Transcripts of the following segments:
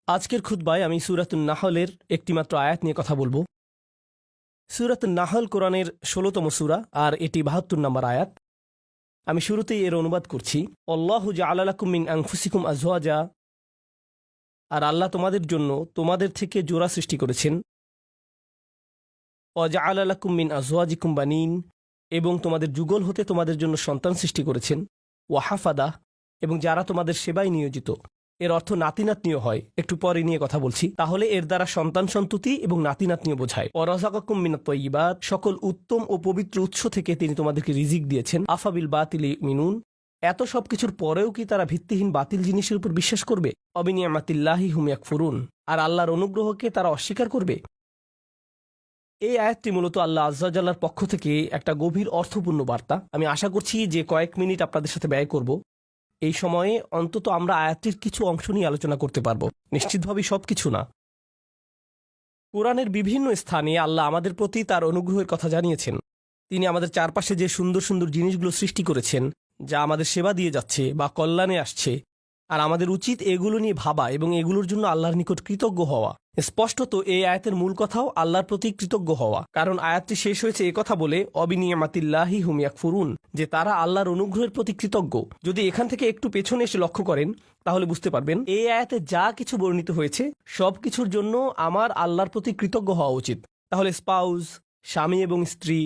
আজকের খুতবায় আমি সূরাতুন নাহলের একটিমাত্র আয়াত নিয়ে কথা বলবো। সূরাতুন নাহল কোরআনের ১৬তম সূরা, আর এটি ৭২ নম্বর আয়াত। আমি শুরুতেই এর অনুবাদ করছি। আল্লাহু জাআলা লাকুম মিন আনফুসিকুম আজওয়াজা, আর আল্লাহ তোমাদের জন্য তোমাদের থেকে জোড়া সৃষ্টি করেছেন। ওয়া জাআলা লাকুম মিন আজওয়াজিকুম বানিন, এবং তোমাদের যুগল হতে তোমাদের জন্য সন্তান সৃষ্টি করেছেন। ওয়া হাফাদা, এবং যারা তোমাদের সেবায় নিয়োজিত। এর অর্থ নাতি নাতনিও হয়, একটু পরে নিয়ে কথা বলছি। তাহলে এর দ্বারা সন্তান সন্ততি এবং নাতি নাতনিও বোঝায়। ওয়ারাযাকাকুম মিনাত তাইয়্যিবাত, সকল উত্তম ও পবিত্র উৎস থেকে তিনি তোমাদেরকে রিজিক দিয়েছেন। আফাবিল বাতিলি মিনুন, এত সব কিছুর পরেও কি তারা ভিত্তিহীন বাতিল জিনিসের উপর বিশ্বাস করবে? অবিনিয়ামাতিল্লাহি হুম ইয়াকফুরুন, আর আল্লাহর অনুগ্রহকে তারা অস্বীকার করবে। এই আয়াতটি মূলত আল্লাহ আযজা ওয়া জাল্লার পক্ষ থেকে একটা গভীর অর্থপূর্ণ বার্তা। আমি আশা করছি যে কয়েক মিনিট আপনাদের সাথে ব্যয় করব। এই সময়ে অন্তত আমরা আয়াতটির কিছু অংশ নিয়ে আলোচনা করতে পারবো, নিশ্চিতভাবেই সবকিছু না। কোরআনের বিভিন্ন স্থানে আল্লাহ আমাদের প্রতি তার অনুগ্রহের কথা জানিয়েছেন। তিনি আমাদের চারপাশে যে সুন্দর সুন্দর জিনিসগুলো সৃষ্টি করেছেন, যা আমাদের সেবা দিয়ে যাচ্ছে বা কল্যাণে আসছে, আর আমাদের উচিত এগুলো নিয়ে ভাবা এবং এগুলোর জন্য আল্লাহর নিকট কৃতজ্ঞ হওয়া। স্পষ্টত এই আয়াতের মূল কথাও আল্লাহর প্রতি কৃতজ্ঞ হওয়া, কারণ আয়াতটি শেষ হয়েছে একথা বলে, অবিনিয়ামাতিল্লাহি হুম ইয়াকফুরুন, যে তারা আল্লাহর অনুগ্রহের প্রতি কৃতজ্ঞ। যদি এখান থেকে একটু পেছনে এসে লক্ষ্য করেন তাহলে বুঝতে পারবেন এই আয়াতে যা কিছু বর্ণিত হয়েছে সব কিছুর জন্য আমার আল্লাহর প্রতি কৃতজ্ঞ হওয়া উচিত। তাহলে স্পাউস, স্বামী এবং স্ত্রী,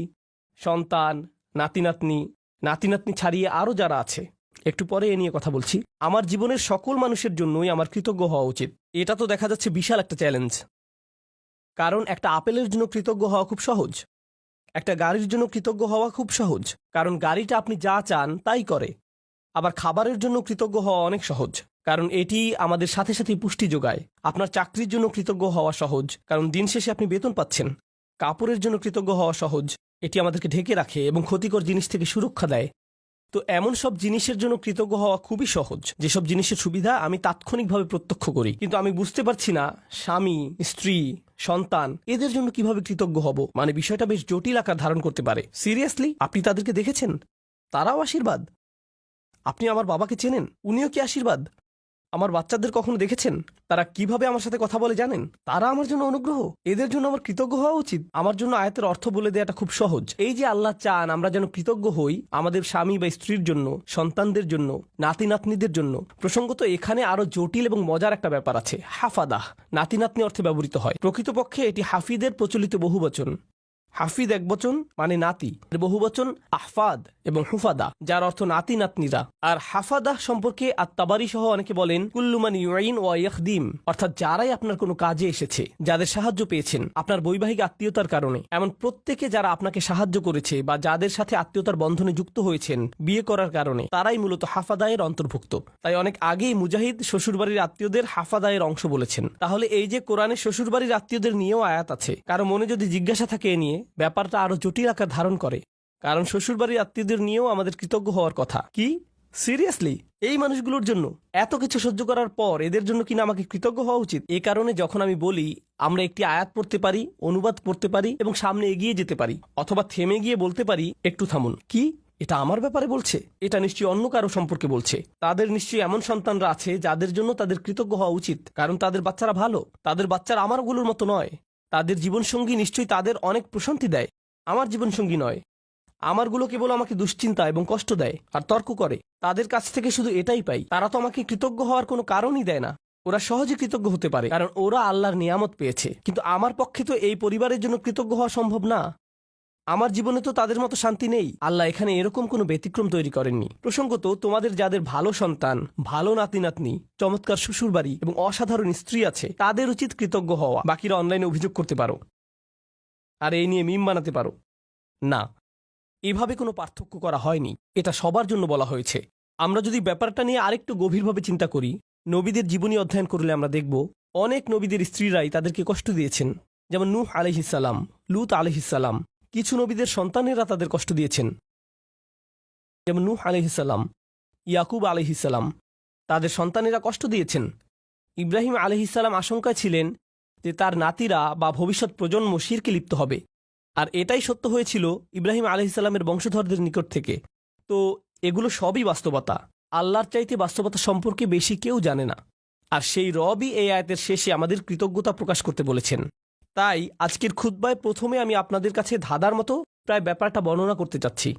সন্তান, নাতি নাতনি, নাতি নাতনি ছাড়িয়ে আরও যারা আছে, একটু পরে এ নিয়ে কথা বলছি, আমার জীবনের সকল মানুষের জন্যই আমার কৃতজ্ঞ হওয়া উচিত। এটা তো দেখা যাচ্ছে বিশাল একটা চ্যালেঞ্জ, কারণ একটা আপেলের জন্য কৃতজ্ঞ হওয়া খুব সহজ, একটা গাড়ির জন্য কৃতজ্ঞ হওয়া খুব সহজ, কারণ গাড়িটা আপনি যা চান তাই করে। আবার খাবারের জন্য কৃতজ্ঞ হওয়া অনেক সহজ, কারণ এটি আমাদের সাথে সাথে পুষ্টি যোগায়। আপনার চাকরির জন্য কৃতজ্ঞ হওয়া সহজ, কারণ দিন শেষে আপনি বেতন পাচ্ছেন। কাপড়ের জন্য কৃতজ্ঞ হওয়া সহজ, এটি আমাদেরকে ঢেকে রাখে এবং ক্ষতিকর জিনিস থেকে সুরক্ষা দেয়। তো এমন সব জিনিসের জন্য কৃতজ্ঞ হওয়া খুবই সহজ, যেসব জিনিসের সুবিধা আমি তাৎক্ষণিকভাবে প্রত্যক্ষ করি, কিন্তু আমি বুঝতে পারছি না স্বামী, স্ত্রী, সন্তান এদের জন্য কিভাবে কৃতজ্ঞ হব। মানে বিষয়টা বেশ জটিল আকার ধারণ করতে পারে। সিরিয়াসলি, আপনি তাদেরকে দেখেছেন? তারাও আশীর্বাদ। আপনি আমার বাবাকে চেনেন, উনিও কি আশীর্বাদ? আমার বাচ্চাদের কখনো দেখেছেন তারা কিভাবে আমার সাথে কথা বলে জানেন? তারা আমার জন্য অনুগ্রহ। এদের জন্য আমার কৃতজ্ঞ হওয়া উচিত। আমার জন্য আয়াতের অর্থ বলে দেওয়াটা খুব সহজ। এই যে আল্লাহ চান আমরা যেন কৃতজ্ঞ হই আমাদের স্বামী বা স্ত্রীর জন্য, সন্তানদের জন্য, নাতি নাতনিদের জন্য। প্রসঙ্গত এখানে আরো জটিল এবং মজার একটা ব্যাপার আছে। হাফাদাহ নাতি নাতনি অর্থে ব্যবহৃত হয়। প্রকৃতপক্ষে এটি হাফিদের প্রচলিত বহুবচন। হাফিদ একবচন মানে নাতি, বহুবচন আহফাদ এবং হুফাদা, যার অর্থ নাতি নাতনিরা। আর হাফাদাহ সম্পর্কে আত-তাবারি সহ অনেকে বলেন কুল্লু মান ইউইন ওয়া ইয়াখদিম, অর্থাৎ যারাই আপনার কোনো কাজে এসেছে, যাদের সাহায্য পেয়েছেন আপনার বৈবাহিক আত্মীয়তার কারণে, এমন প্রত্যেকে যারা আপনাকে সাহায্য করেছে বা যাদের সাথে আত্মীয়তার বন্ধনে যুক্ত হয়েছেন বিয়ে করার কারণে, তারাই মূলত হাফাদায়ের অন্তর্ভুক্ত। তাই অনেক আগেই মুজাহিদ শ্বশুরবাড়ির আত্মীয়দের হাফাদায়ের অংশ বলেছেন। তাহলে এই যে কোরআনে শ্বশুরবাড়ির আত্মীয়দের নিয়েও আয়াত আছে, কারো মনে যদি জিজ্ঞাসা থাকে এ নিয়ে, ব্যাপারটা আরো জটিল আকার ধারণ করে, কারণ শ্বশুরবাড়ির আত্মীয়দের নিয়েও আমাদের কৃতজ্ঞ হওয়ার কথা। কি সিরিয়াসলি? এই মানুষগুলোর জন্য এত কিছু সহ্য করার পর এদের জন্য কিনা আমাকে কৃতজ্ঞ হওয়া উচিত? এই কারণে যখন আমি বলি আমরা একটি আয়াত পড়তে পারি, অনুবাদ পড়তে পারি এবং সামনে এগিয়ে যেতে পারি, অথবা থেমে গিয়ে বলতে পারি একটু থামুন, কি এটা আমার ব্যাপারে বলছে? এটা নিশ্চয়ই অন্য কারো সম্পর্কে বলছে। তাদের নিশ্চয়ই এমন সন্তানরা আছে যাদের জন্য তাদের কৃতজ্ঞ হওয়া উচিত, কারণ তাদের বাচ্চারা ভালো। তাদের বাচ্চারা আমারগুলোর মতো নয়। তাদের জীবনসঙ্গী নিশ্চয়ই তাদের অনেক প্রশান্তি দেয়, আমার জীবনসঙ্গী নয়। আমারগুলো কেবল আমাকে দুশ্চিন্তা এবং কষ্ট দেয় আর তর্ক করে। তাদের কাছ থেকে শুধু এটাই পাই। তারা তো আমাকে কৃতজ্ঞ হওয়ার কোনো কারণই দেয় না। ওরা সহজে কৃতজ্ঞ হতে পারে কারণ ওরা আল্লাহর নিয়ামত পেয়েছে, কিন্তু আমার পক্ষে তো এই পরিবারের জন্য কৃতজ্ঞ হওয়া সম্ভব না। আমার জীবনে তো তাদের মতো শান্তি নেই। আল্লাহ এখানে এরকম কোনো ব্যতিক্রম তৈরি করেননি। প্রসঙ্গত তোমাদের যাদের ভালো সন্তান, ভালো নাতি নাতনি, চমৎকার শ্বশুরবাড়ি এবং অসাধারণ স্ত্রী আছে, তাদের উচিত কৃতজ্ঞ হওয়া। বাকিরা অনলাইনে অভিযোগ করতে পারো আর এই নিয়ে মিম বানাতে পারো। না, এভাবে কোনো পার্থক্য করা হয়নি। এটা সবার জন্য বলা হয়েছে। আমরা যদি ব্যাপারটা নিয়ে আরেকটু গভীরভাবে চিন্তা করি, নবীদের জীবনী অধ্যয়ন করলে আমরা দেখব অনেক নবীদের স্ত্রীরাই তাদেরকে কষ্ট দিয়েছেন। যেমন নূহ আলাইহিসসালাম, লূত আলাইহিসসালাম। কিছু নবীদের সন্তানেরা তাদের কষ্ট দিয়েছেন, যেমন নূহ আলাইহিসসালাম, ইয়াকুব আলাইহিসসালাম, তাদের সন্তানেরা কষ্ট দিয়েছেন। ইব্রাহিম আলাইহিসসালাম আশঙ্কায় ছিলেন যে তার নাতিরা বা ভবিষ্যৎ প্রজন্ম শিরকে লিপ্ত হবে, আর এটাই সত্য হয়েছিল ইব্রাহিম আলাইহিসসালামের বংশধরদের নিকট থেকে। তো এগুলো সবই বাস্তবতা। আল্লাহর চাইতে বাস্তবতা সম্পর্কে বেশি কেউ জানে না। আর সেই রবই এই আয়াতের শেষে আমাদের কৃতজ্ঞতা প্রকাশ করতে বলেছেন। তাই আজকের খুতবায় প্রথমে আমি আপনাদের কাছে ধাঁধার মতো প্রায় ব্যাপারটা বর্ণনা করতে চাচ্ছি,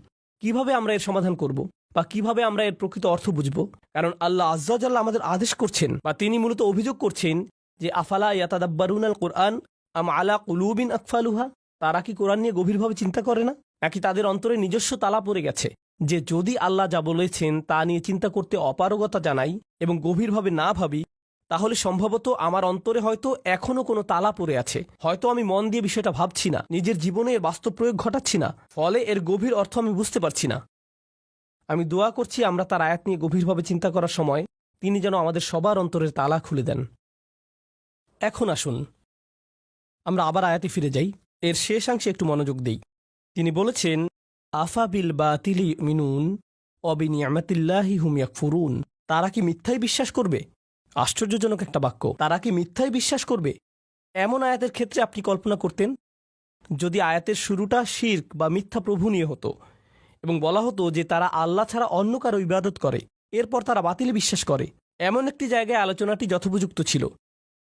কিভাবে আমরা এর সমাধান করব বা কিভাবে আমরা এর প্রকৃত অর্থ বুঝব। কারণ আল্লাহ আজ্জা ওয়া জাল্লা আমাদের আদেশ করছেন বা তিনি মূলত অভিযোগ করছেন যে আফালা ইয়াতাদাব্বারুনাল কুরআন আম আলা কুলুবিন আকফালুহা, তারা কি কোরআন নিয়ে গভীরভাবে চিন্তা করে না, নাকি তাদের অন্তরে নিজস্ব তালা পড়ে গেছে যে যদি আল্লাহ যা বলেছেন তা নিয়ে চিন্তা করতে অপারগতা জানাই এবং গভীরভাবে না ভাবি, তাহলে সম্ভবত আমার অন্তরে হয়তো এখনো কোনো তালা পড়ে আছে, হয়তো আমি মন দিয়ে বিষয়টা ভাবছি না, নিজের জীবনে এর বাস্তব প্রয়োগ ঘটাচ্ছি না, ফলে এর গভীর অর্থ আমি বুঝতে পারছি না। আমি দোয়া করছি আমরা তার আয়াত নিয়ে গভীরভাবে চিন্তা করার সময় তিনি যেন আমাদের সবার অন্তরের তালা খুলে দেন। এখন আসুন আমরা আবার আয়াতে ফিরে যাই, এর শেষাংশে একটু মনোযোগ দেই। তিনি বলেছেন আফা বিল বাতিলি মিনুন অবিনিয়ামাতিল্লাহি হুম ইয়াকফুরুন, তারা কি মিথ্যায় বিশ্বাস করবে? আশ্চর্যজনক একটা বাক্য, তারা কি মিথ্যায় বিশ্বাস করবে? এমন আয়াতের ক্ষেত্রে আপনি কল্পনা করতেন যদি আয়াতের শুরুটা শিরক বা মিথ্যা প্রভু নিয়ে হতো এবং বলা হতো যে তারা আল্লাহ ছাড়া অন্য কারো ইবাদত করে, এরপর তারা বাতিলে বিশ্বাস করে, এমন একটি জায়গায় আলোচনাটি যথোপযুক্ত ছিল।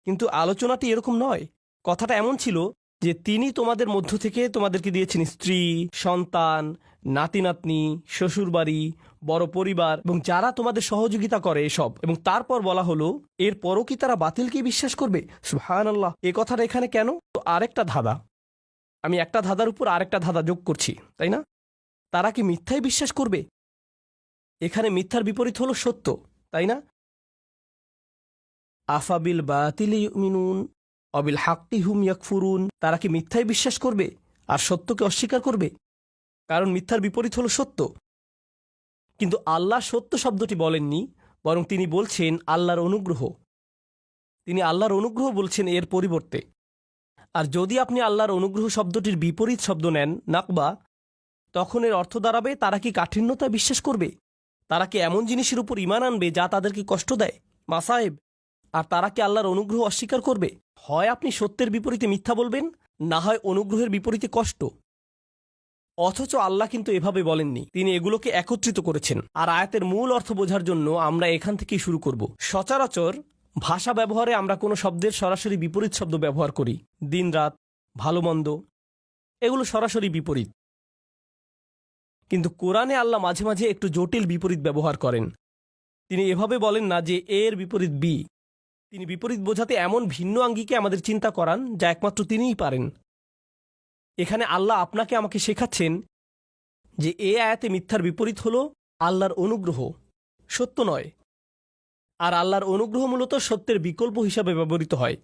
কিন্তু আলোচনাটি এরকম নয়। কথাটা এমন ছিল যে তিনি তোমাদের মধ্য থেকে তোমাদেরকে দিয়েছেন স্ত্রী, সন্তান, নাতি নাতনি, শ্বশুরবাড়ি, বড় পরিবার এবং যারা তোমাদের সহযোগিতা করে এসব, এবং তারপর বলা হলো এরপরও কি তারা বাতিলকে বিশ্বাস করবে? সুবহানাল্লাহ, এ কথাটা এখানে কেন? তো আরেকটা ধাঁধা, আমি একটা ধাঁধার উপর আরেকটা ধাঁধা যোগ করছি, তাই না? তারা কি মিথ্যায় বিশ্বাস করবে? এখানে মিথ্যার বিপরীত হলো সত্য, তাই না? আফাবিল বাতিলি ইউমিনুন অবিল হাক্কি হুম ইয়াকফুরুন, তারা কি মিথ্যায় বিশ্বাস করবে আর সত্যকে অস্বীকার করবে? কারণ মিথ্যার বিপরীত হলো সত্য। কিন্তু আল্লাহ সত্য শব্দটি বলেননি, বরং তিনি বলছেন আল্লাহর অনুগ্রহ। তিনি আল্লাহর অনুগ্রহ বলছেন এর পরিবর্তে। আর যদি আপনি আল্লাহর অনুগ্রহ শব্দটির বিপরীত শব্দ নেন নাকবা, তখন এর অর্থ দাঁড়াবে তারা কি কাঠিন্যতায় বিশ্বাস করবে? তারা কি এমন জিনিসের উপর ঈমান আনবে যা তাদেরকে কষ্ট দেয়, মাসায়েব? আর তারা কি আল্লাহর অনুগ্রহ অস্বীকার করবে? হয় আপনি সত্যের বিপরীতে মিথ্যা বলবেন, না হয় অনুগ্রহের বিপরীতে কষ্ট। অথচ আল্লাহ কিন্তু এভাবে বলেননি, তিনি এগুলোকে একত্রিত করেছেন। আর আয়াতের মূল অর্থ বোঝার জন্য আমরা এখান থেকেই শুরু করব। সচরাচর ভাষা ব্যবহারে আমরা কোনো শব্দের সরাসরি বিপরীত শব্দ ব্যবহার করি, দিন রাত, ভালো মন্দ, এগুলো সরাসরি বিপরীত। কিন্তু কোরআনে আল্লাহ মাঝে মাঝে একটু জটিল বিপরীত ব্যবহার করেন। তিনি এভাবে বলেন না যে এর বিপরীত বি, তিনি বিপরীত বোঝাতে এমন ভিন্ন আঙ্গিকে আমাদের চিন্তা করান যা একমাত্র তিনিই পারেন। এখানে আল্লাহ আপনাকে আমাকে শেখাচ্ছেন যে এ আয়াতে মিথ্যার বিপরীত হল আল্লাহর অনুগ্রহ, সত্য নয়। আর আল্লাহর অনুগ্রহ মূলত সত্যের বিকল্প হিসাবে ব্যবহৃত হয়।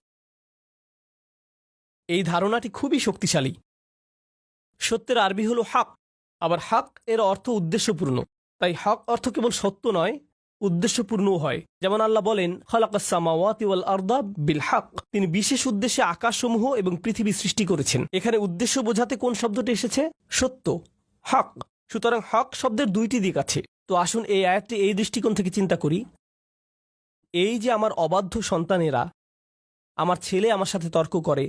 এই ধারণাটি খুবই শক্তিশালী। সত্যের আরবি হল হক, আবার হক এর অর্থ উদ্দেশ্যপূর্ণ। তাই হক অর্থ কেবল সত্য নয়, উদ্দেশ্যপূর্ণও হয়। যেমন আল্লাহ বলেন খালাকাস সামাওয়াতি ওয়াল আরদা বিল হক, তিনি বিশেষ উদ্দেশ্যে আকাশসমূহ এবং পৃথিবী সৃষ্টি করেছেন। এখানে উদ্দেশ্য বোঝাতে কোন শব্দটি এসেছে? সত্য, হক। সুতরাং হক শব্দের দুইটি দিক আছে। তো আসুন এই আয়াতটি এই দৃষ্টিকোণ থেকে চিন্তা করি। এই যে আমার অবাধ্য সন্তানেরা, আমার ছেলে আমার সাথে তর্ক করে,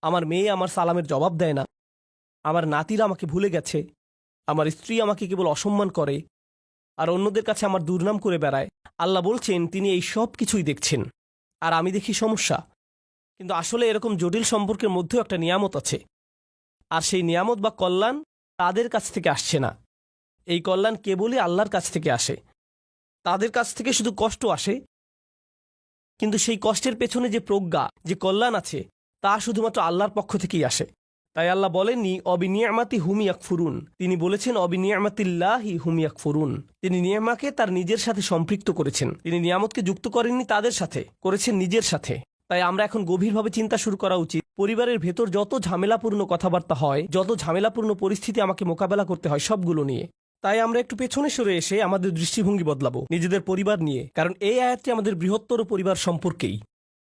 আমার মেয়ে আমার সালামের জবাব দেয় না, আমার নাতিরা আমাকে ভুলে গেছে, আমার স্ত্রী আমাকে কেবল অসম্মান করে, আর অন্যদের কাছে আমার দুর্নাম করে বেড়ায়। আল্লাহ বলছেন তিনি এই সব কিছুই দেখছেন, আর আমি দেখি সমস্যা। কিন্তু আসলে এরকম জটিল সম্পর্কের মধ্যেও একটা নিয়ামত আছে, আর সেই নিয়ামত বা কল্যাণ তাদের কাছ থেকে আসছে না। এই কল্যাণ কেবলই আল্লাহর কাছ থেকে আসে। তাদের কাছ থেকে শুধু কষ্ট আসে, কিন্তু সেই কষ্টের পেছনে যে প্রজ্ঞা, যে কল্যাণ আছে, তা শুধুমাত্র আল্লাহর পক্ষ থেকেই আসে। তাই আল্লাহ বলেননি অবিনিয়ামাতি হুম ইয়াকফুরুন, তিনি বলেছেন অবিনিয়ামাতিল্লাহি হুম ইয়াকফুরুন। তিনি নিয়ামাকে তার নিজের সাথে সম্পৃক্ত করেছেন। তিনি নিয়ামতকে যুক্ত করেননি তাদের সাথে, করেছেন নিজের সাথে। তাই আমরা এখন গভীরভাবে চিন্তা শুরু করা উচিত। পরিবারের ভেতর যত ঝামেলাপূর্ণ কথাবার্তা হয়, যত ঝামেলাপূর্ণ পরিস্থিতি আমাকে মোকাবেলা করতে হয়, সবগুলো নিয়ে। তাই আমরা একটু পেছনে সরে এসে আমাদের দৃষ্টিভঙ্গি বদলাবো নিজেদের পরিবার নিয়ে। কারণ এই আয়াতটি আমাদের বৃহত্তর পরিবার সম্পর্কেই।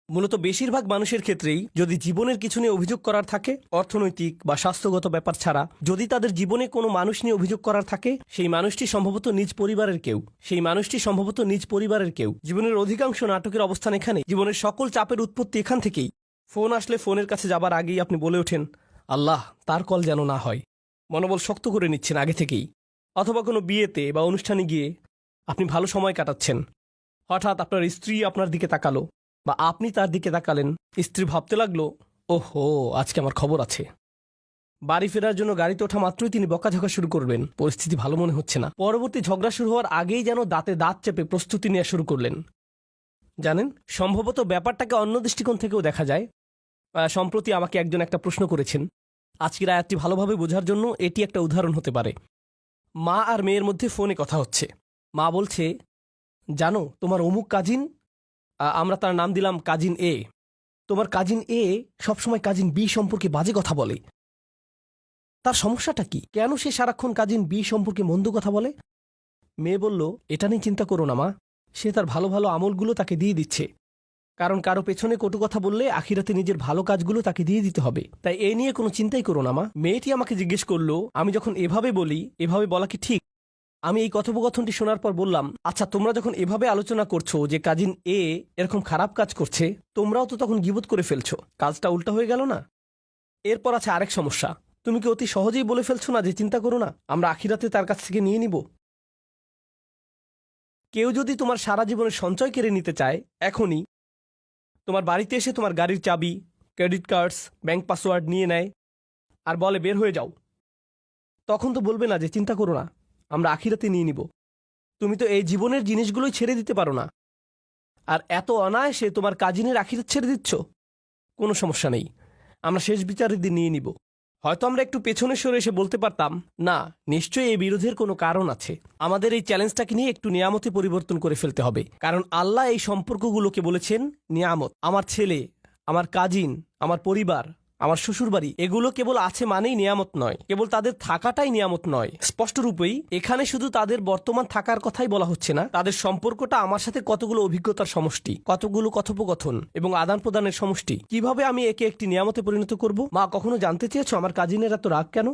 মূলত বেশিরভাগ মানুষের ক্ষেত্রেই যদি জীবনের কিছু নিয়ে অভিযোগ করার থাকে, অর্থনৈতিক বা স্বাস্থ্যগত ব্যাপার ছাড়া যদি তাদের জীবনে কোনো মানুষ নিয়ে অভিযোগ করার থাকে, সেই মানুষটি সম্ভবত নিজ পরিবারের কেউ। জীবনের অধিকাংশ নাটকের অবস্থান এখানে। জীবনের সকল চাপের উৎপত্তি এখান থেকেই। ফোন আসলে ফোনের কাছে যাবার আগেই আপনি বলে ওঠেন আল্লাহ তার কল যেন না হয়, মনোবল শক্ত করে নিচ্ছেন আগে থেকেই। অথবা কোনো বিয়েতে বা অনুষ্ঠানে গিয়ে আপনি ভালো সময় কাটাচ্ছেন, হঠাৎ আপনার স্ত্রী আপনার দিকে তাকালো, বা আপনি তার দিকে তাকালেন। স্ত্রী ভাবতে লাগলো, ওহো, আজকে আমার খবর আছে। বাড়ি ফেরার জন্য গাড়িতে ওঠা মাত্রই তিনি বকাঝকা শুরু করবেন। পরিস্থিতি ভালো মনে হচ্ছে না। পরবর্তী ঝগড়া শুরু হওয়ার আগেই যেন দাঁতে দাঁত চেপে প্রস্তুতি নেওয়া শুরু করলেন। জানেন, সম্ভবত ব্যাপারটাকে অন্য দৃষ্টিকোণ থেকেও দেখা যায়। সম্প্রতি আমাকে একজন একটা প্রশ্ন করেছেন। আজকের আয়াতটি ভালোভাবে বোঝার জন্য এটি একটা উদাহরণ হতে পারে। মা আর মেয়ের মধ্যে ফোনে কথা হচ্ছে। মা বলছে, জানো তোমার অমুক কাজিন, আমরা তার নাম দিলাম কাজিন এ, তোমার কাজিন এ সবসময় কাজিন বি সম্পর্কে বাজে কথা বলে। তার সমস্যাটা কি? কেন সে সারাক্ষণ কাজিন বি সম্পর্কে মন্দ কথা বলে? মেয়ে বলল, এটা নিয়ে চিন্তা করো না মা, সে তার ভালো ভালো আমলগুলো তাকে দিয়ে দিচ্ছে। কারণ কারো পেছনে কটু কথা বললে আখিরাতে নিজের ভালো কাজগুলো তাকে দিয়ে দিতে হবে। তাই এ নিয়ে কোনো চিন্তাই করো না মা। মেয়েটি আমাকে জিজ্ঞেস করলো, আমি যখন এভাবে বলি, এভাবে বলা কি ঠিক? আমি এই কথোপকথনটি শোনার পর বললাম, আচ্ছা, তোমরা যখন এভাবে আলোচনা করছো যে কাজিন এ এরকম খারাপ কাজ করছে, তোমরাও তো তখন গীবত করে ফেলছো। কাজটা উল্টা হয়ে গেল না? এরপর আছে আরেক সমস্যা। তুমি কি অতি সহজেই বলে ফেলছো না যে চিন্তা করো না, আমরা আখিরাতে তার কাছ থেকে নিয়ে নিব? কেউ যদি তোমার সারা জীবনের সঞ্চয় কেড়ে নিতে চায়, এখনই তোমার বাড়িতে এসে তোমার গাড়ির চাবি, ক্রেডিট কার্ডস, ব্যাংক পাসওয়ার্ড নিয়ে নেয় আর বলে বের হয়ে যাও, তখন তো বলবে না যে চিন্তা করো না, আমরা আখিরাতে নিয়ে নিব। তুমি তো এই জীবনের জিনিসগুলোই ছেড়ে দিতে পারো না, আর এত অনায়াসে তোমার কাজিনের আখিরাত ছেড়ে দিচ্ছ। কোনো সমস্যা নেই, আমরা শেষ বিচারের দিন নিয়ে নিব। হয়তো আমরা একটু পেছনে সরে এসে বলতে পারতাম, না, নিশ্চয়ই এই বিরোধের কোনো কারণ আছে। আমাদের এই চ্যালেঞ্জটাকে নিয়ে একটু নিয়ামতে পরিবর্তন করে ফেলতে হবে। কারণ আল্লাহ এই সম্পর্কগুলোকে বলেছেন নিয়ামত। আমার ছেলে, আমার কাজিন, আমার পরিবার, আমার শ্বশুরবাড়ি, এগুলো কেবল আছে মানেই নিয়ামত নয়, কেবল তাদের থাকাটাই নিয়ামত নয়। স্পষ্টরূপেই এখানে শুধু তাদের বর্তমান থাকার কথাই বলা হচ্ছে না, তাদের সম্পর্কটা আমার সাথে কতগুলো অভিজ্ঞতার সমষ্টি, কতগুলো কথোপকথন এবং আদান প্রদানের সমষ্টি। কিভাবে আমি একে একটি নিয়ামতে পরিণত করব? মা, কখনো জানতে চেয়েছো আমার কাজিনের এত রাগ কেন?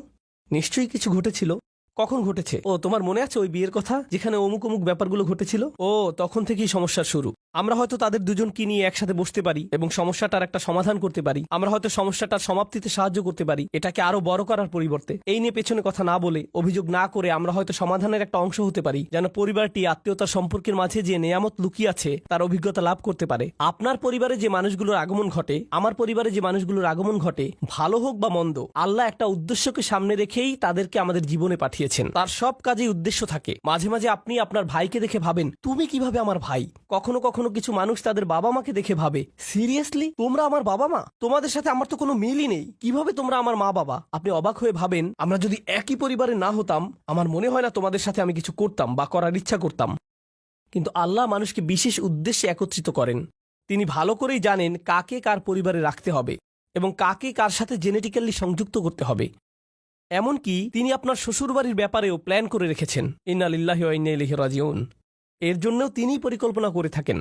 নিশ্চয়ই কিছু ঘটেছিল। কখন ঘটেছে? ও, তোমার মনে আছে ওই বিয়ের কথা, যেখানে অমুক অমুক ব্যাপারগুলো ঘটেছিল? ও, তখন থেকেই সমস্যার শুরু। আমরা হয়তো তাদের দুজনকে নিয়ে একসাথে বসতে পারি এবং সমস্যাটার একটা সমাধান করতে পারি। আমরা হয়তো সমস্যাটার সমাপ্তিতে সাহায্য করতে পারি, এটাকে আরো বড় করার পরিবর্তে। এই নিয়ে পেছনে কথা না বলে, অভিযোগ না করে আমরা হয়তো সমাধানের একটা অংশ হতে পারি, যেন পরিবারটি আত্মীয়তার সম্পর্কের মাঝে যে নিয়ামত লুকিয়ে আছে তার অভিজ্ঞতা লাভ করতে পারে। আপনার পরিবারে যে মানুষগুলোর আগমন ঘটে, আমার পরিবারে যে মানুষগুলোর আগমন ঘটে, ভালো হোক বা মন্দ, আল্লাহ একটা উদ্দেশ্যকে সামনে রেখেই তাদেরকে আমাদের জীবনে পাঠিয়েছেন। তার সব কাজেই উদ্দেশ্য থাকে। মাঝে মাঝে আপনি আপনার ভাইকে দেখে ভাবেন, তুমি কিভাবে আমার ভাই? কখনো কখনো কিছু মানুষ তাদের বাবা মাকে দেখে ভাবে, সিরিয়াসলি তোমরা আমার বাবা মা? তোমাদের সাথে আমার তো কোনো মিলই নেই, কিভাবে তোমরা আমার মা বাবা? আপনি অবাক হয়ে ভাবেন, আমরা যদি একই পরিবারে না হতাম, আমার মনে হয় না তোমাদের সাথে আমি কিছু করতাম বা করার ইচ্ছা করতাম। কিন্তু আল্লাহ মানুষকে বিশেষ উদ্দেশ্যে একত্রিত করেন। তিনি ভালো করেই জানেন কাকে কার পরিবারে রাখতে হবে এবং কাকে কার সাথে জেনেটিক্যালি সংযুক্ত করতে হবে। এমনকি তিনি আপনার শ্বশুরবাড়ির ব্যাপারেও প্ল্যান করে রেখেছেন। ইন্না লিল্লাহি ওয়া ইন্না ইলাইহি রাজিউন। এর জন্যও তিনিই পরিকল্পনা করে থাকেন।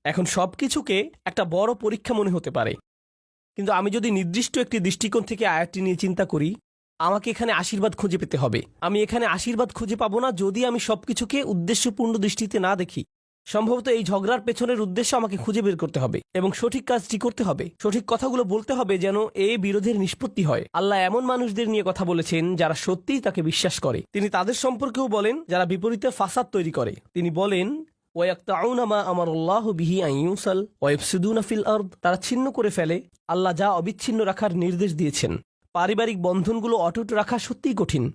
এখন সবকিছুকে একটা বড় পরীক্ষা মনে হতে পারে, কিন্তু আমি যদি নির্দিষ্ট একটি দৃষ্টিকোণ থেকে আয়াতটি নিয়ে চিন্তা করি, আমাকে এখানে আশীর্বাদ খুঁজে পেতে হবে। আমি এখানে আশীর্বাদ খুঁজে পাবো না যদি আমি সবকিছুকে উদ্দেশ্যপূর্ণ দৃষ্টিতে না দেখি। সম্ভবত এই ঝগড়ার পেছনের উদ্দেশ্য আমাকে খুঁজে বের করতে হবে এবং সঠিক কাজটি করতে হবে, সঠিক কথাগুলো বলতে হবে, যেন এই বিরোধের নিষ্পত্তি হয়। আল্লাহ এমন মানুষদের নিয়ে কথা বলেছেন যারা সত্যিই তাকে বিশ্বাস করে। তিনি তাদের সম্পর্কেও বলেন যারা বিপরীতে ফাসাদ তৈরি করে। তিনি বলেন, তারা ছিন্ন করে ফেলে আল্লাহ যা অবিচ্ছিন্ন রাখার নির্দেশ দিয়েছেন। পারিবারিক বন্ধনগুলো অটুট রাখা সত্যিই কঠিন।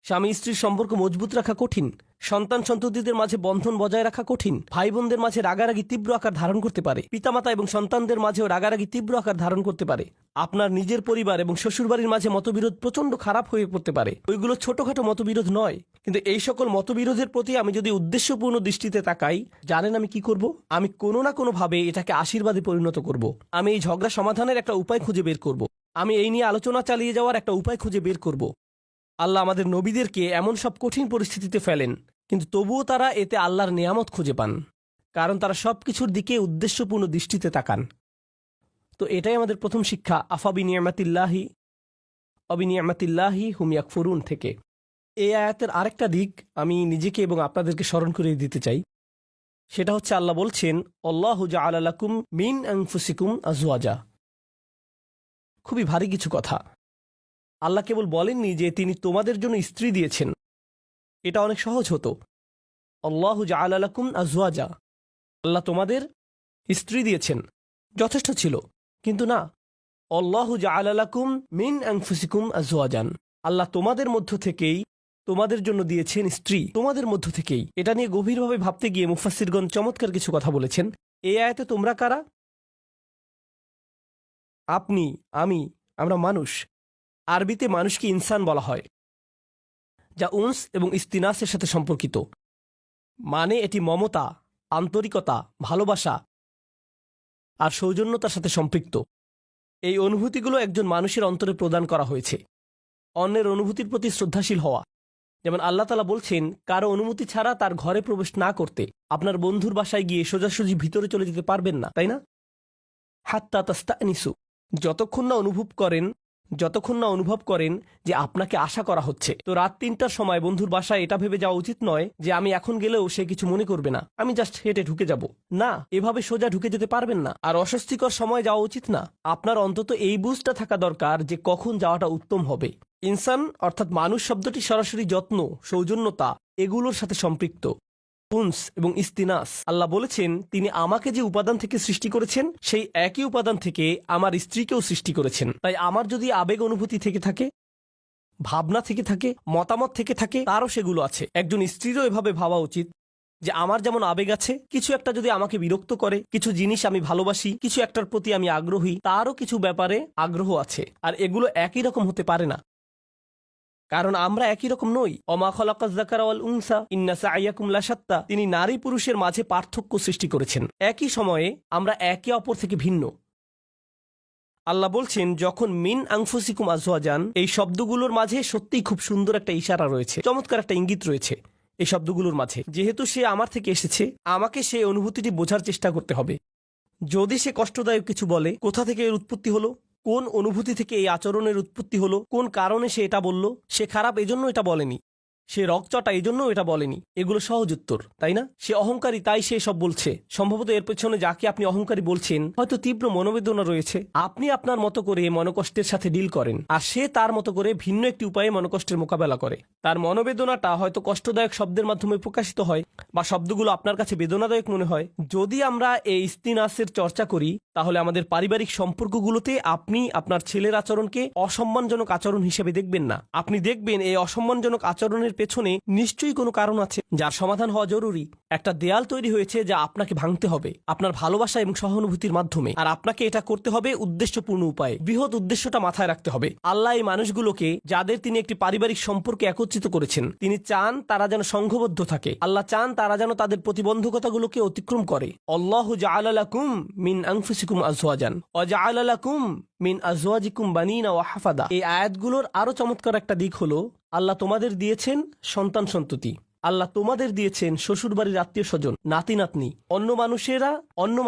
স্বামী স্ত্রীর সম্পর্ক মজবুত রাখা কঠিন। সন্তান সন্ততিদের মাঝে বন্ধন বজায় রাখা কঠিন। ভাই বোনদের মাঝে রাগারাগি তীব্র আকার ধারণ করতে পারে। পিতামাতা এবং সন্তানদের মাঝেও রাগারাগি তীব্র আকার ধারণ করতে পারে। আপনার নিজের পরিবার এবং শ্বশুরবাড়ির মাঝে মতবিরোধ প্রচন্ড খারাপ হয়ে পড়তে পারে। ওইগুলো ছোটখাটো মতবিরোধ নয়, কিন্তু এই সকল মতবিরোধের প্রতি আমি যদি উদ্দেশ্যপূর্ণ দৃষ্টিতে তাকাই, জানেন আমি কি করব? আমি কোনো না কোনোভাবে এটাকে আশীর্বাদে পরিণত করব। আমি এই ঝগড়া সমাধানের একটা উপায় খুঁজে বের করব। আমি এই নিয়ে আলোচনা চালিয়ে যাওয়ার একটা উপায় খুঁজে বের করব। আল্লাহ আমাদের নবীদেরকে এমন সব কঠিন পরিস্থিতিতে ফেলেন, কিন্তু তবুও তারা এতে আল্লাহর নিয়ামত খুঁজে পান, কারণ তারা সবকিছুর দিকে উদ্দেশ্যপূর্ণ দৃষ্টিতে তাকান। তো এটাই আমাদের প্রথম শিক্ষা, অবিনিয়ামাতিল্লাহি হুম ইয়াকফুরুন থেকে। এই আয়াতের আরেকটা দিক আমি নিজেকে এবং আপনাদেরকে স্মরণ করিয়ে দিতে চাই। সেটা হচ্ছে আল্লাহ বলছেন, আল্লাহু জাআলা লাকুম মিন আনফুসিকুম আজওয়াজা। খুবই ভারী কিছু কথা। আল্লাহ কেবল বলেননি যে তিনি তোমাদের জন্য স্ত্রী দিয়েছেন। এটা অনেক সহজ হতো। আল্লাহু জাআলা লাকুম আজওয়াজা, আল্লাহ তোমাদের স্ত্রী দিয়েছেন। যথেষ্ট ছিল। কিন্তু না, আল্লাহু জাআলা লাকুম মিন আনফুসিকুম আজওয়াজান, আল্লাহ তোমাদের মধ্য থেকেই তোমাদের জন্য দিয়েছেন স্ত্রী, তোমাদের মধ্য থেকেই। এটা নিয়ে গভীরভাবে ভাবতে গিয়ে মুফাসসিরগণ চমৎকার কিছু কথা বলেছেন। এই আয়াতে তোমরা কারা? আপনি, আমি, আমরা মানুষ। আরবিতে মানুষকে ইনসান বলা হয়, যা উনস এবং ইস্তিনাসের সাথে সম্পর্কিত। মানে এটি মমতা, আন্তরিকতা, ভালোবাসা আর সৌজন্যতার সাথে সম্পৃক্ত। এই অনুভূতিগুলো একজন মানুষের অন্তরে প্রদান করা হয়েছে। অন্যের অনুভূতির প্রতি শ্রদ্ধাশীল হওয়া, যেমন আল্লাহ তাআলা বলছেন কারো অনুমতি ছাড়া তার ঘরে প্রবেশ না করতে। আপনার বন্ধুর বাসায় গিয়ে সোজাসুজি ভিতরে চলে যেতে পারবেন না, তাই না? হাত্তা তাস্তানিসু, যতক্ষণ না অনুভব করেন যে আপনাকে আশা করা হচ্ছে। তো রাত ৩টার সময় বন্ধুর বাসায় এটা ভেবে যাওয়া উচিত নয় যে আমি এখন গেলেও সে কিছু মনে করবে না, আমি জাস্ট হেঁটে ঢুকে যাব। না, এভাবে সোজা ঢুকে যেতে পারবেন না। আর অস্বস্তিকর সময় যাওয়া উচিত না। আপনার অন্তত এই বুঝটা থাকা দরকার যে কখন যাওয়াটা উত্তম হবে। ইনসান অর্থাৎ মানুষ শব্দটি সরাসরি যত্ন, সৌজন্যতা এগুলোর সাথে সম্পৃক্ত। উনস এবং ইস্তিনাস, আল্লাহ বলেছেন তিনি আমাকে যে উপাদান থেকে সৃষ্টি করেছেন সেই একই উপাদান থেকে আমার স্ত্রীকেও সৃষ্টি করেছেন। তাই আমার যদি আবেগ অনুভূতি থেকে থাকে, ভাবনা থেকে থাকে, মতামত থেকে থাকে, তারও সেগুলো আছে। একজন স্ত্রীরও এভাবে ভাবা উচিত যে আমার যেমন আবেগ আছে, কিছু একটা যদি আমাকে বিরক্ত করে, কিছু জিনিস আমি ভালোবাসি, কিছু একটার প্রতি আমি আগ্রহী, তারও কিছু ব্যাপারে আগ্রহ আছে। আর এগুলো একই রকম হতে পারে না, কারণ আমরা একই রকম নই। ওমা খালাকাজ যাকারা ওয়াল উনসা ইন্না সা'য়াকুম লাশাত্তা, তিনি নারী পুরুষের মাঝে পার্থক্য সৃষ্টি করেছেন। একই সময়ে আমরা একে অপর থেকে ভিন্ন। আল্লাহ বলছেন যখন মিন আনফুসিকুম আজওয়াজান, এই শব্দগুলোর মাঝে সত্যিই খুব সুন্দর একটা ইশারা রয়েছে, চমৎকার একটা ইঙ্গিত রয়েছে এই শব্দগুলোর মাঝে। যেহেতু সে আমার থেকে এসেছে, আমাকে সেই অনুভূতিটি বোঝার চেষ্টা করতে হবে। যদি সে কষ্টদায়ক কিছু বলে, কোথা থেকে এর উৎপত্তি হলো, কোন অনুভূতি থেকে এই আচরণের উৎপত্তি হলো, কোন কারণে সে এটা বলল, সে খারাপ এজন্য এটা বলেনি, সে রকচটা এজন্য এটা বলেনি, এগুলো সহজ উত্তর, তাই না? সে অহংকারী তাই সে সব বলছে। সম্ভবত এর পেছনে যাকে আপনি অহংকারী বলছেন হয়তো তীব্র মনোবেদনা রয়েছে। আপনি আপনার মতো করে মনোকষ্টের সাথে ডিল করেন, আর সে তার মতো করে ভিন্ন একটি উপায়ে মনোকষ্টের মোকাবেলা করে। তার মনোবেদনাটা হয়তো কষ্টদায়ক শব্দের মাধ্যমে প্রকাশিত হয়, বা শব্দগুলো আপনার কাছে বেদনাদায়ক মনে হয়। যদি আমরা এই ইস্তিনাসের চর্চা করি, তাহলে আমাদের পারিবারিক সম্পর্কগুলোতে আপনি আপনার ছেলের আচরণকে অসম্মানজনক আচরণ হিসেবে দেখবেন না। আপনি দেখবেন এই অসম্মানজনক আচরণের পেছনে নিশ্চয়ই কোনো কারণ আছে যার সমাধান হওয়া জরুরি। একটা দেয়াল তৈরি হয়েছে যা আপনাকে ভাঙতে হবে আপনার ভালোবাসা এবং সহানুভূতির মাধ্যমে, আর আপনাকে এটা করতে হবে উদ্দেশ্যপূর্ণ উপায়ে। বৃহৎ উদ্দেশ্যটা মাথায় রাখতে হবে। আল্লাহ এই মানুষগুলোকে, যাদের তিনি একটি পারিবারিক সম্পর্কে একত্রিত করেছেন, তিনি চান তারা যেন সংঘবদ্ধ থাকে। আল্লাহ চান তারা যেন তাদের প্রতিবন্ধকতাগুলোকে অতিক্রম করে। আল্লাহু জাআলা লাকুম মিন আনফুসিকুম আজওয়াজান ওয়া জাআলা লাকুম মিন আজওয়াজিকুম বানিনা ওয়া হাফাদা। এই আয়াতগুলোর আরো চমৎকার একটা দিক হলো আল্লাহ তোমাদের দিয়েছেন সন্তান সন্ততি, আল্লাহ তোমাদের দিয়েছেন শ্বশুরবাড়ির আত্মীয় স্বজন, নাতি নাতনি, অন্য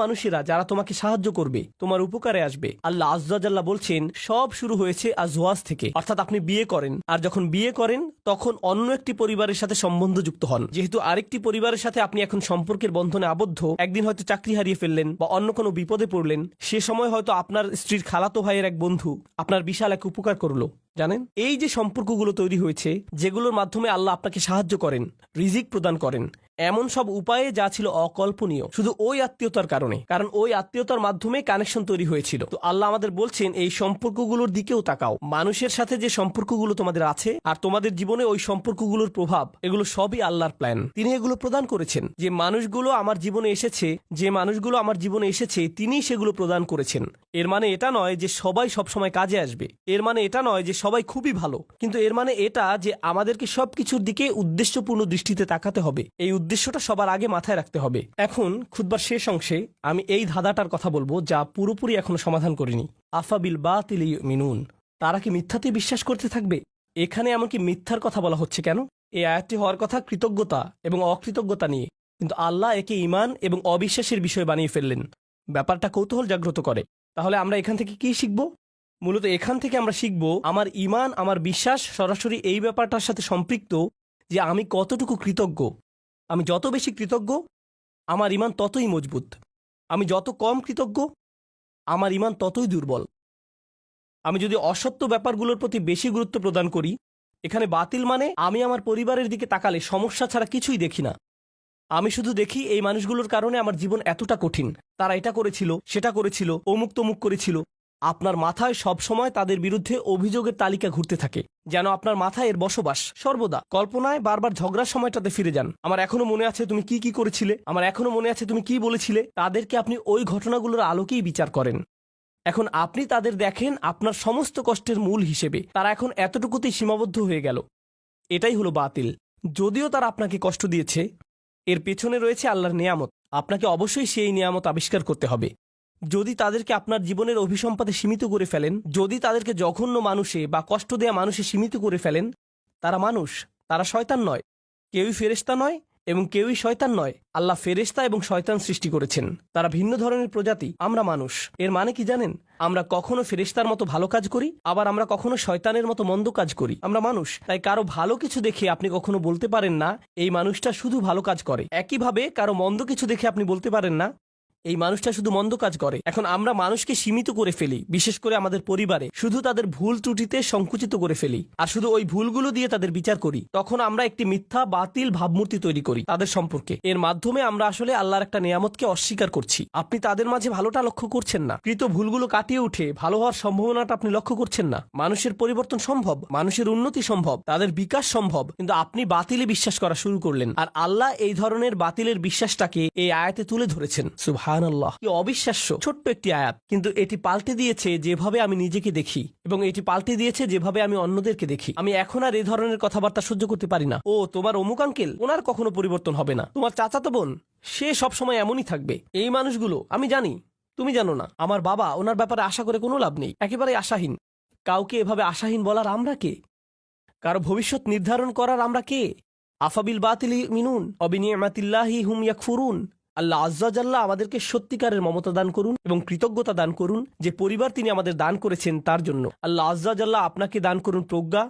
মানুষেরা যারা তোমাকে সাহায্য করবে, তোমার উপকারে আসবে। আল্লাহ আযজা ওয়া জাল্লা বলছেন সব শুরু হয়েছে আজওয়াজ থেকে, অর্থাৎ আপনি বিয়ে করেন, আর যখন বিয়ে করেন তখন অন্য একটি পরিবারের সাথে সম্বন্ধ যুক্ত হন। যেহেতু আরেকটি পরিবারের সাথে আপনি এখন সম্পর্কের বন্ধনে আবদ্ধ, একদিন হয়তো চাকরি হারিয়ে ফেললেন বা অন্য কোনো বিপদে পড়লেন, সে সময় হয়তো আপনার স্ত্রীর খালাতো ভাইয়ের এক বন্ধু আপনার বিশাল এক উপকার করলো। জানেন, এই যে সম্পর্কগুলো তৈরি হয়েছে, যেগুলোর মাধ্যমে আল্লাহ আপনাকে সাহায্য করেন, রিজিক প্রদান করেন, এমন সব উপায়ে যা ছিল অকল্পনীয় শুধু ওই আত্মীয়তার কারণে, কারণ ওই আত্মীয়তার মাধ্যমে কানেকশন তৈরি হয়েছিল। তো আল্লাহ আমাদের বলছেন এই সম্পর্কগুলোর দিকেও তাকাও। মানুষের সাথে যে সম্পর্কগুলো তোমাদের আছে আর তোমাদের জীবনে ওই সম্পর্কগুলোর প্রভাব, এগুলো সবই আল্লাহর প্ল্যান। তিনি এগুলো প্রদান করেছেন। যে মানুষগুলো আমার জীবনে এসেছে তিনি সেগুলো প্রদান করেছেন। এর মানে এটা নয় যে সবাই সবসময় কাজে আসবে, এর মানে এটা নয় যে সবাই খুবই ভালো, কিন্তু এর মানে এটা যে আমাদেরকে সবকিছুর দিকে উদ্দেশ্যপূর্ণ দৃষ্টিতে তাকাতে হবে। এই উদ্দেশ্যটা সবার আগে মাথায় রাখতে হবে। এখন খুতবার শেষ অংশে আমি এই ধাঁধাটার কথা বলবো যা পুরোপুরি এখনো সমাধান করিনি। আফা বিল বাতিলি ইউমিনুন, তারা কি মিথ্যাতে বিশ্বাস করতে থাকবে? এখানে এমনকি মিথ্যার কথা বলা হচ্ছে কেন? এই আয়াতটি হওয়ার কথা কৃতজ্ঞতা এবং অকৃতজ্ঞতা নিয়ে, কিন্তু আল্লাহ একে ঈমান এবং অবিশ্বাসের বিষয় বানিয়ে ফেললেন। ব্যাপারটা কৌতূহল জাগ্রত করে। তাহলে আমরা এখান থেকে কি শিখব? মূলত এখান থেকে আমরা শিখব আমার ঈমান, আমার বিশ্বাস সরাসরি এই ব্যাপারটার সাথে সম্পৃক্ত যে আমি কতটুকু কৃতজ্ঞ। আমি যত বেশি কৃতজ্ঞ আমার ঈমান ততই মজবুত। আমি যত কম কৃতজ্ঞ আমার ঈমান ততই দুর্বল। আমি যদি অসত্য ব্যাপারগুলোর প্রতি বেশি গুরুত্ব প্রদান করি, এখানে বাতিল মানে আমি আমার পরিবারের দিকে তাকালে সমস্যা ছাড়া কিছুই দেখি না। আমি শুধু দেখি এই মানুষগুলোর কারণে আমার জীবন এতটা কঠিন, তারা এটা করেছিল, সেটা করেছিল, অমুক তমুক করেছিল। আপনার মাথায় সবসময় তাদের বিরুদ্ধে অভিযোগের তালিকা ঘুরতে থাকে, যেন আপনার মাথায় এর বসবাস সর্বদা। কল্পনায় বারবার ঝগড়ার সময়টাতে ফিরে যান। আমার এখনো মনে আছে তুমি কি কি করেছিলে, আমার এখনো মনে আছে তুমি কি বলেছিলে। তাদেরকে আপনি ওই ঘটনাগুলোর আলোকেই বিচার করেন। এখন আপনি তাদের দেখেন আপনার সমস্ত কষ্টের মূল হিসেবে। তারা এখন এতটুকুতেই সীমাবদ্ধ হয়ে গেল। এটাই হলো বাতিল। যদিও তারা আপনাকে কষ্ট দিয়েছে, এর পেছনে রয়েছে আল্লাহর নেয়ামত। আপনাকে অবশ্যই সেই নেয়ামত আবিষ্কার করতে হবে। যদি তাদেরকে আপনার জীবনের অভিসম্পাদে সীমিত করে ফেলেন, যদি তাদেরকে জঘন্য মানুষে বা কষ্ট দেয়া মানুষে সীমিত করে ফেলেন, তারা মানুষ, তারা শয়তান নয়। কেউই ফেরেশতা নয় এবং কেউই শয়তান নয়। আল্লাহ ফেরেশতা এবং শয়তান সৃষ্টি করেছেন, তারা ভিন্ন ধরনের প্রজাতি। আমরা মানুষ। এর মানে কি জানেন? আমরা কখনো ফেরেশতার মতো ভালো কাজ করি, আবার আমরা কখনো শয়তানের মতো মন্দ কাজ করি। আমরা মানুষ। তাই কারো ভালো কিছু দেখে আপনি কখনো বলতে পারেন না এই মানুষটা শুধু ভালো কাজ করে। একইভাবে কারো মন্দ কিছু দেখে আপনি বলতে পারেন না এই মানুষটা শুধু মন্দ কাজ করে। এখন আমরা মানুষকে সীমিত করে ফেলি, বিশেষ করে আমাদের পরিবারে। শুধু তাদের ভুল ত্রুটিতে সংকুচিত করে ফেলি, আর শুধু ওই ভুলগুলো দিয়ে তাদের বিচার করি। তখন আমরা একটি মিথ্যা বাতিল ভাবমূর্তি তৈরি করি তাদের সম্পর্কে। এর মাধ্যমে আমরা আসলে আল্লাহর একটা নিয়ামতকে অস্বীকার করছি। আপনি তাদের মাঝে ভালোটা লক্ষ্য করছেন না। কৃত ভুলগুলো কাটিয়ে উঠে ভালো হওয়ার সম্ভাবনাটা আপনি লক্ষ্য করছেন না। মানুষের পরিবর্তন সম্ভব, মানুষের উন্নতি সম্ভব, তাদের বিকাশ সম্ভব, কিন্তু আপনি বাতিলে বিশ্বাস করা শুরু করলেন। আর আল্লাহ এই ধরনের বাতিলের বিশ্বাসটাকে এই আয়াতে তুলে ধরেছেন। সুবহানাল্লাহ, কি অবিশ্বাস্য ছোট্ট একটি আয়াত, কিন্তু এটি পাল্টে দিয়েছে যেভাবে আমি নিজেকে দেখি, এবং এটি পাল্টে দিয়েছে যেভাবে আমি অন্যদেরকে দেখি। আমি এখন আর এই ধরনের কথাবার্তা সহ্য করতে পারি না। ও তোমার অমুক আঙ্কেল, ওনার কখনো পরিবর্তন হবে না। তোমার চাচাতো বোন, সে সবসময় এমনই থাকবে। এই মানুষগুলো আমি জানি, তুমি জানো না। আমার বাবা, ওনার ব্যাপারে আশা করে কোনো লাভ নেই, একেবারে আশাহীন। কাউকে এভাবে আশাহীন বলার আমরা কে? কারো ভবিষ্যৎ নির্ধারণ করার আমরা কে? আফাবিল বাতিলি মিনুন অবিনিয়ামাতিল্লাহি হুম ইয়াকফুরুন। আল্লাহ আজ্জা জাল্লাহ আমাদেরকে সত্যিকারের মমতা দান করুন এবং কৃতজ্ঞতা দান করুন যে পরিবার তিনি আমাদের দান করেছেন তার জন্য। আল্লাহ আজ্জা জাল্লাহ আপনাকে দান করুন প্রজ্ঞা,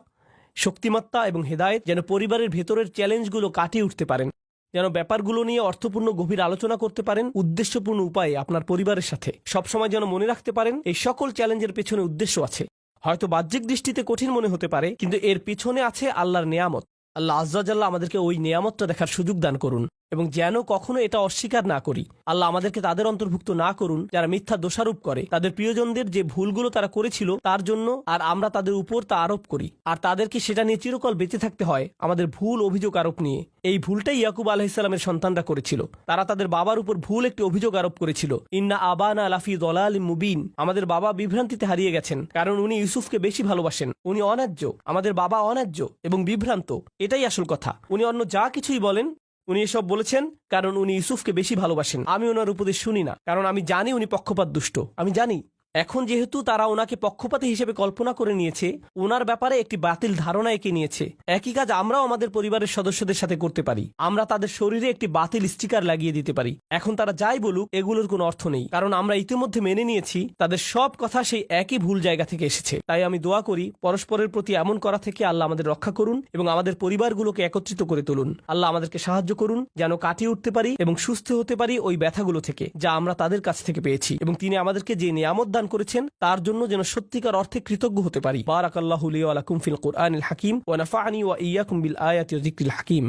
শক্তিমত্তা এবং হেদায়েত, যেন পরিবারের ভেতরের চ্যালেঞ্জগুলো কাটিয়ে উঠতে পারেন, যেন ব্যাপারগুলো নিয়ে অর্থপূর্ণ গভীর আলোচনা করতে পারেন উদ্দেশ্যপূর্ণ উপায়ে আপনার পরিবারের সাথে। সবসময় যেন মনে রাখতে পারেন এই সকল চ্যালেঞ্জের পেছনে উদ্দেশ্য আছে। হয়তো বাহ্যিক দৃষ্টিতে কঠিন মনে হতে পারে, কিন্তু এর পিছনে আছে আল্লাহর নেয়ামত। আল্লাহ আজ্জা জাল্লাহ আমাদেরকে ওই নেয়ামতটা দেখার সুযোগ দান করুন, এবং যেন কখনো এটা অস্বীকার না করি। আল্লাহ আমাদেরকে তাদের অন্তর্ভুক্ত না করুন যারা মিথ্যা দোষারোপ করে তাদের প্রিয়জনদের যে ভুলগুলো তারা করেছিল তার জন্য, আর আমরা তাদের উপর তা আরোপ করি, আর তাদেরকে সেটা নিয়ে চিরকাল বেঁচে থাকতে হয় আমাদের ভুল অভিযোগ আরোপ নিয়ে। এই ভুলটাই ইয়াকুব আলাইহিসসালামের সন্তানরা করেছিল। তারা তাদের বাবার উপর ভুল একটি অভিযোগ আরোপ করেছিল, ইন্না আবানা লাফি দলালিম মুবিন। আমাদের বাবা বিভ্রান্তিতে হারিয়ে গেছেন, কারণ উনি ইউসুফকে বেশি ভালোবাসেন। উনি অন্যায্য, আমাদের বাবা অন্যায্য এবং বিভ্রান্ত। এটাই আসল কথা। উনি অন্য যা কিছুই বলেন, উনি এসব বলেছেন কারণ উনি ইউসুফকে বেশি ভালোবাসেন। আমি ওনার উপদেশ শুনি না, কারণ আমি জানি উনি পক্ষপাত দুষ্ট। আমি জানি। এখন যেহেতু তারা ওনাকে পক্ষপাতী হিসেবে কল্পনা করে নিয়েছে, ওনার ব্যাপারে একটি বাতিল ধারণা এঁকে নিয়েছে, একই কাজ আমরাও আমাদের পরিবারের সদস্যদের সাথে করতে পারি। আমরা তাদের শরীরে একটি বাতিল স্টিকার লাগিয়ে দিতে পারি। এখন তারা যাই বলুক, এগুলোর কোনো অর্থ নেই, কারণ আমরা ইতিমধ্যে মেনে নিয়েছি তাদের সব কথা সেই একই ভুল জায়গা থেকে এসেছে। তাই আমি দোয়া করি পরস্পরের প্রতি এমন করা থেকে আল্লাহ আমাদের রক্ষা করুন এবং আমাদের পরিবারগুলোকে একত্রিত করে তুলুন। আল্লাহ আমাদেরকে সাহায্য করুন যেন কাটিয়ে উঠতে পারি এবং সুস্থ হতে পারি ওই ব্যথাগুলো থেকে যা আমরা তাদের কাছ থেকে পেয়েছি, এবং তিনি আমাদেরকে যে নিয়ামত দান করেছেন তার জন্য যেন সত্যিকার অর্থে কৃতজ্ঞ হতে পারি। বারাকাল্লাহু লি ওয়া লাকুম ফিল কুরআনিল হাকিম ওয়া নাফা'নি ওয়া ইয়্যাকুম বিল আয়াতি ওয়া যিকরিল হাকিম।